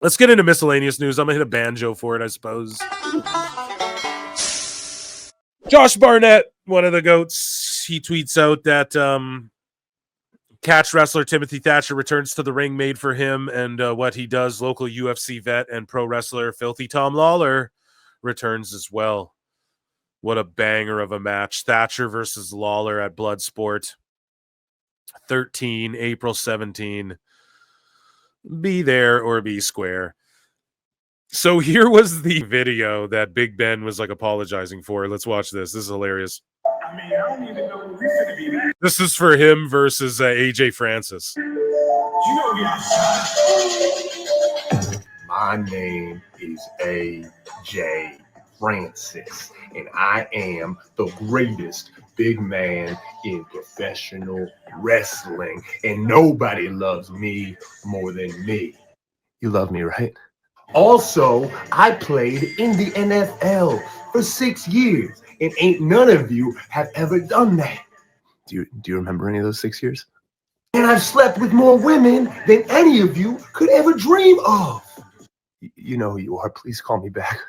Let's get into miscellaneous news. I'm going to hit a banjo for it, I suppose. Josh Barnett, one of the GOATs, he tweets out that catch wrestler Timothy Thatcher returns to the ring made for him, and what he does, local UFC vet and pro wrestler Filthy Tom Lawler returns as well. What a banger of a match. Thatcher versus Lawler at Bloodsport 13, April 17. Be there or be square. So here was the video that Big Ben was like apologizing for. Let's watch this. This is hilarious. I mean, I don't even know what reason to be that. This is for him versus AJ Francis. You know me outside. My name is AJ Francis, and I am the greatest big man in professional wrestling, and nobody loves me more than me. You love me, right? Also, I played in the NFL for 6 years, and ain't none of you have ever done that. Do you remember any of those 6 years? And I've slept with more women than any of you could ever dream of. You know who you are. Please call me back.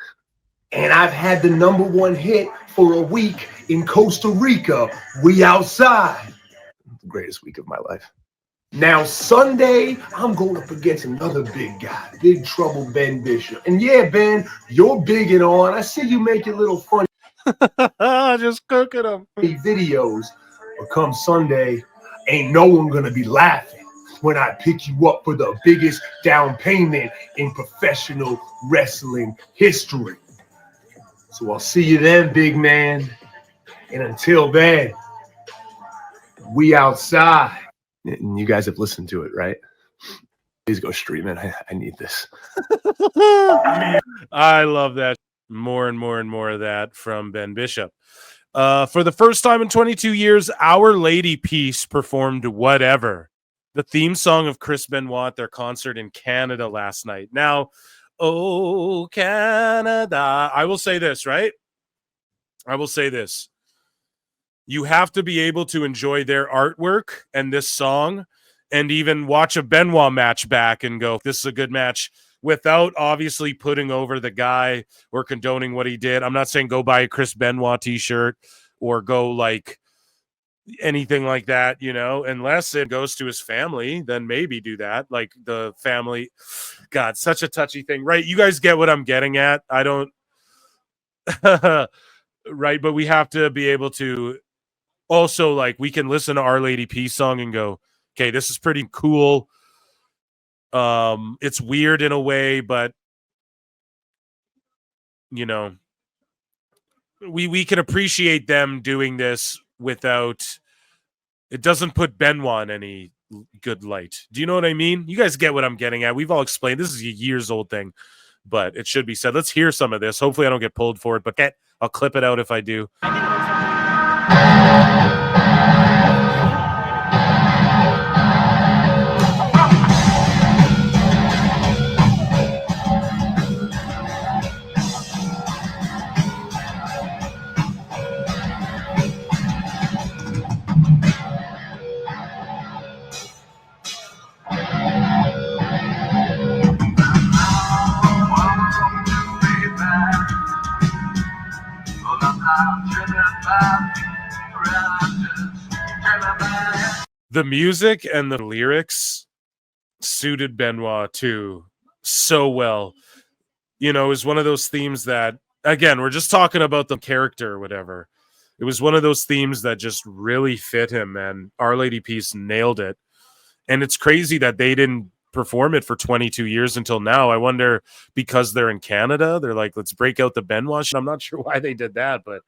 And I've had the #1 hit for a week in Costa Rica. We outside. The greatest week of my life. Now, Sunday, I'm going up against another big guy, Big Trouble Ben Bishop. And yeah, Ben, you're big and on. I see you make your little funny just cooking them videos. But come Sunday, ain't no one going to be laughing when I pick you up for the biggest down payment in professional wrestling history. So I'll see you then, big man. And until then, we outside. And you guys have listened to it, right? Please go stream it. I need this. I love that. More and more and more of that from Ben Bishop. For the first time in 22 years, Our Lady Peace performed Whatever, the theme song of Chris Benoit at their concert in Canada last night. Now, oh, Canada. I will say this, right? I will say this. You have to be able to enjoy their artwork and this song and even watch a Benoit match back and go, this is a good match, without obviously putting over the guy or condoning what he did. I'm not saying go buy a Chris Benoit t-shirt or go like anything like that, you know, unless it goes to his family, then maybe do that. Like the family, God, such a touchy thing, right? You guys get what I'm getting at. I don't, right? But we have to be able to also, like, we can listen to Our Lady Peace song and go, okay, this is pretty cool. It's weird in a way, but you know, we can appreciate them doing this without, it doesn't put Benoit in any good light. Do you know what I mean? You guys get what I'm getting at. We've all explained this is a years old thing, but it should be said. Let's hear some of this. Hopefully I don't get pulled for it, but I'll clip it out if I do. The music and the lyrics suited Benoit too so well. You know, it was one of those themes that, again, we're just talking about the character or whatever. It was one of those themes that just really fit him, and Our Lady Peace nailed it. And it's crazy that they didn't perform it for 22 years until now. I wonder, because they're in Canada, they're like, let's break out the Benoit shit. I'm not sure why they did that, but...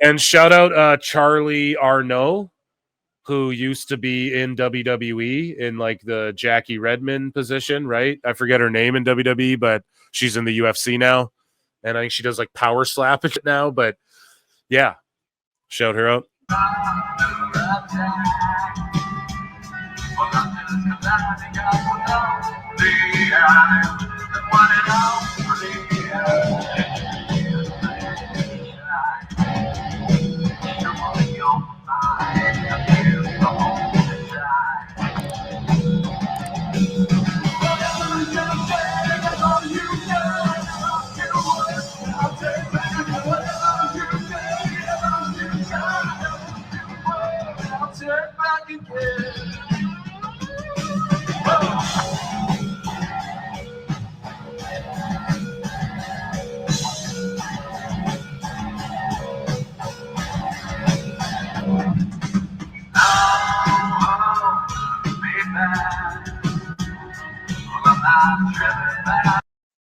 And shout out Charlie Arnault, who used to be in WWE in like the Jackie Redmond position, right? I forget her name in WWE, but she's in the UFC now. And I think she does like power slap now, but yeah, shout her out.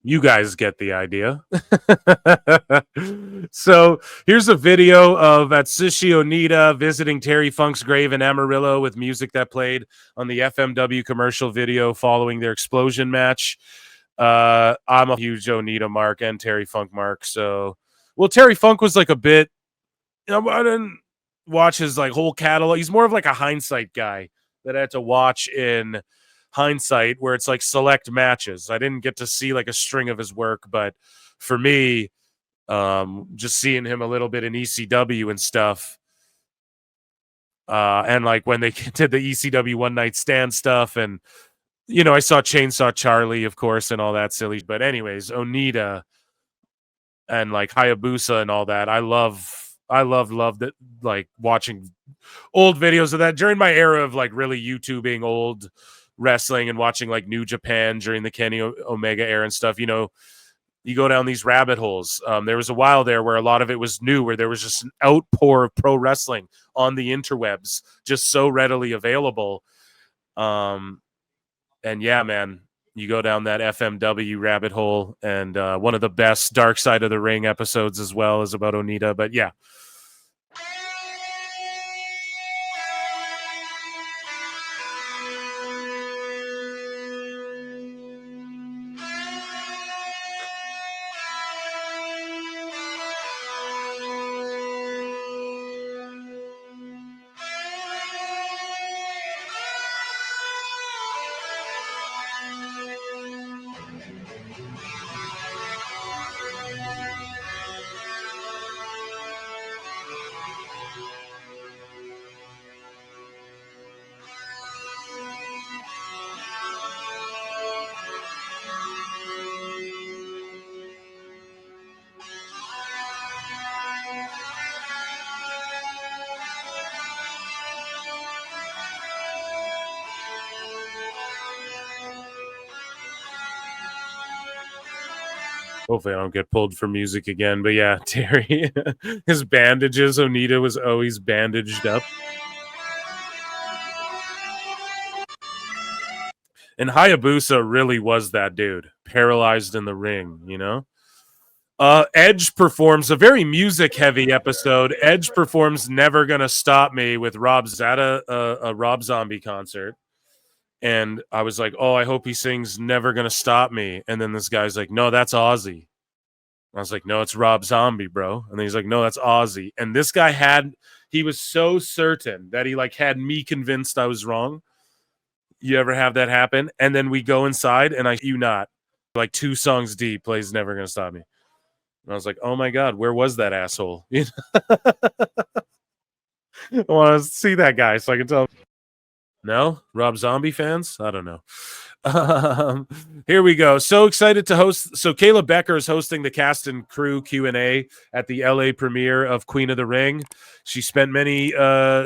You guys get the idea. So here's a video of Atsushi Onita visiting Terry Funk's grave in Amarillo with music that played on the FMW commercial video following their explosion match. I'm a huge Onita mark and Terry Funk mark. So, well, Terry Funk was like a bit, I didn't watch his like whole catalog. He's more of like a hindsight guy that I had to watch in hindsight, where it's like select matches. I didn't get to see like a string of his work, but for me, just seeing him a little bit in ECW and stuff, and like when they did the ECW One Night Stand stuff, and I saw Chainsaw Charlie, of course, and all that silly. But anyways, Onita and like Hayabusa and all that, I loved it, like watching old videos of that during my era of like really YouTubing old wrestling and watching like New Japan during the Kenny Omega era and stuff. You go down these rabbit holes. There was a while there where a lot of it was new, where there was just an outpour of pro wrestling on the interwebs, just so readily available. And yeah, man, you go down that FMW rabbit hole, and one of the best Dark Side of the Ring episodes as well is about Onita. But yeah. Hopefully I don't get pulled for music again. But yeah, Terry, his bandages, Onita was always bandaged up. And Hayabusa really was that dude, paralyzed in the ring, Edge performs a very music-heavy episode. Edge performs Never Gonna Stop Me with Rob Zada, a Rob Zombie concert. And I was like, oh, I hope he sings Never Gonna Stop Me. And then this guy's like, no, that's Ozzy. I was like, no, it's Rob Zombie, bro. And then he's like, no, that's Ozzy. And this guy he was so certain that he like had me convinced I was wrong. You ever have that happen? And then we go inside and you not. Like 2 songs deep, plays Never Gonna Stop Me. And I was like, oh my God, where was that asshole? I want to see that guy so I can tell. No? Rob Zombie fans? I don't know. Here we go. So excited to host. So Kayla Becker is hosting the cast and crew Q&A at the LA premiere of Queen of the Ring. She spent many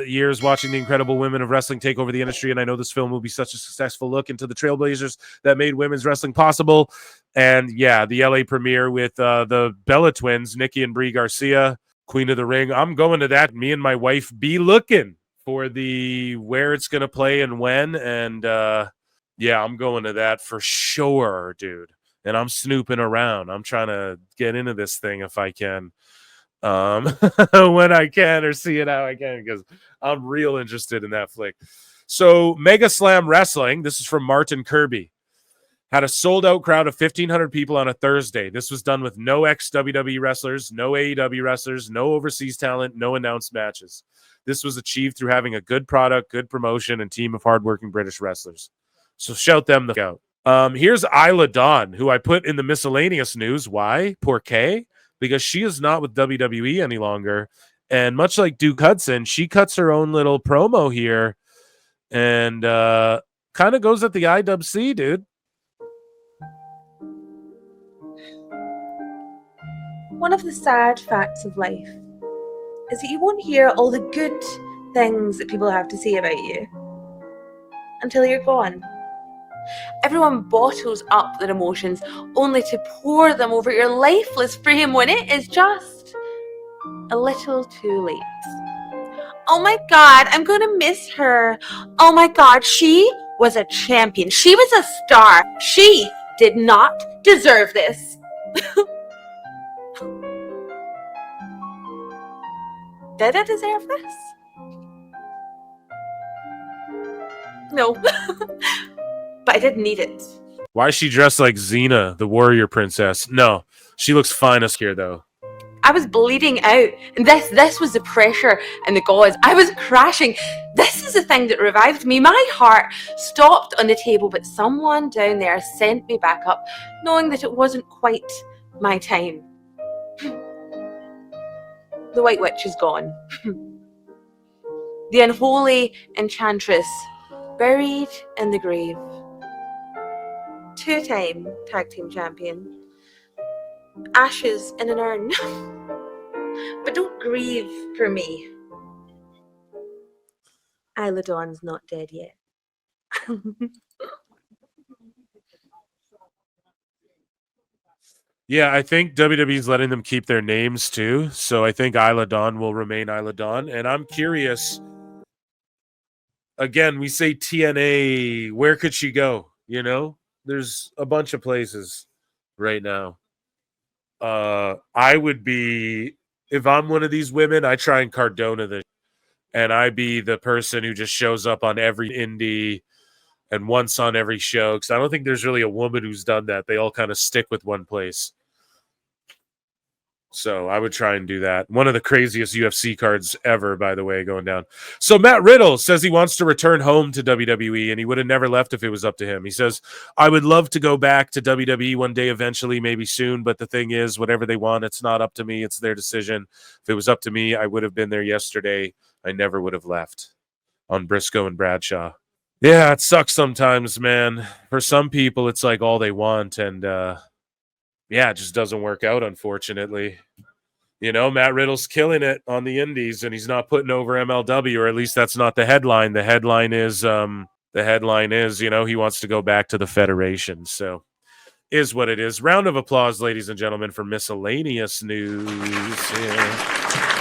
years watching the incredible women of wrestling take over the industry, and I know this film will be such a successful look into the trailblazers that made women's wrestling possible. And yeah, the LA premiere with the Bella twins, Nikki and Brie Garcia, Queen of the Ring. I'm going to that. Me and my wife be looking for the where it's going to play and when. And yeah, I'm going to that for sure, dude. And I'm snooping around. I'm trying to get into this thing if I can. When I can, or see it how I can, because I'm real interested in that flick. So Megaslam Wrestling, this is from Martin Kirby, had a sold-out crowd of 1,500 people on a Thursday. This was done with no ex-WWE wrestlers, no AEW wrestlers, no overseas talent, no announced matches. This was achieved through having a good product, good promotion, and team of hardworking British wrestlers. So shout them the out. Here's Isla Dawn, who I put in the miscellaneous news. Why? Porque? Because she is not with WWE any longer. And much like Duke Hudson, she cuts her own little promo here and kind of goes at the IWC, dude. One of the sad facts of life is that you won't hear all the good things that people have to say about you until you're gone. Everyone bottles up their emotions only to pour them over your lifeless frame when it is just a little too late. Oh my God, I'm going to miss her. Oh my God, she was a champion. She was a star. She did not deserve this. Did I deserve this? No. But I didn't need it. Why is she dressed like Xena, the warrior princess? No, she looks fine as here, though. I was bleeding out, and this was the pressure and the gauze. I was crashing. This is the thing that revived me. My heart stopped on the table, but someone down there sent me back up, knowing that it wasn't quite my time. The White Witch is gone. The unholy enchantress buried in the grave. 2-time tag team champion. Ashes in an urn. But don't grieve for me. Isla Dawn's not dead yet. Yeah, I think WWE's letting them keep their names too. So I think Isla Dawn will remain Isla Dawn. And I'm curious. Again, we say TNA. Where could she go? You know, there's a bunch of places right now. I would be, if I'm one of these women, I try and Cardona this, and I be the person who just shows up on every indie and once on every show, because I don't think there's really a woman who's done that. They all kind of stick with one place. So I would try and do that. One of the craziest UFC cards ever, by the way, going down. So Matt Riddle says he wants to return home to WWE, and he would have never left if it was up to him. He says, I would love to go back to WWE one day eventually, maybe soon, but the thing is, whatever they want, it's not up to me. It's their decision. If it was up to me, I would have been there yesterday. I never would have left. On Briscoe and Bradshaw. Yeah, it sucks sometimes, man. For some people, it's like all they want, and yeah, it just doesn't work out, unfortunately. You know, Matt Riddle's killing it on the indies, and he's not putting over MLW, or at least that's not the headline. The headline is, you know, he wants to go back to the Federation. So, is what it is. Round of applause, ladies and gentlemen, for miscellaneous news. Yeah.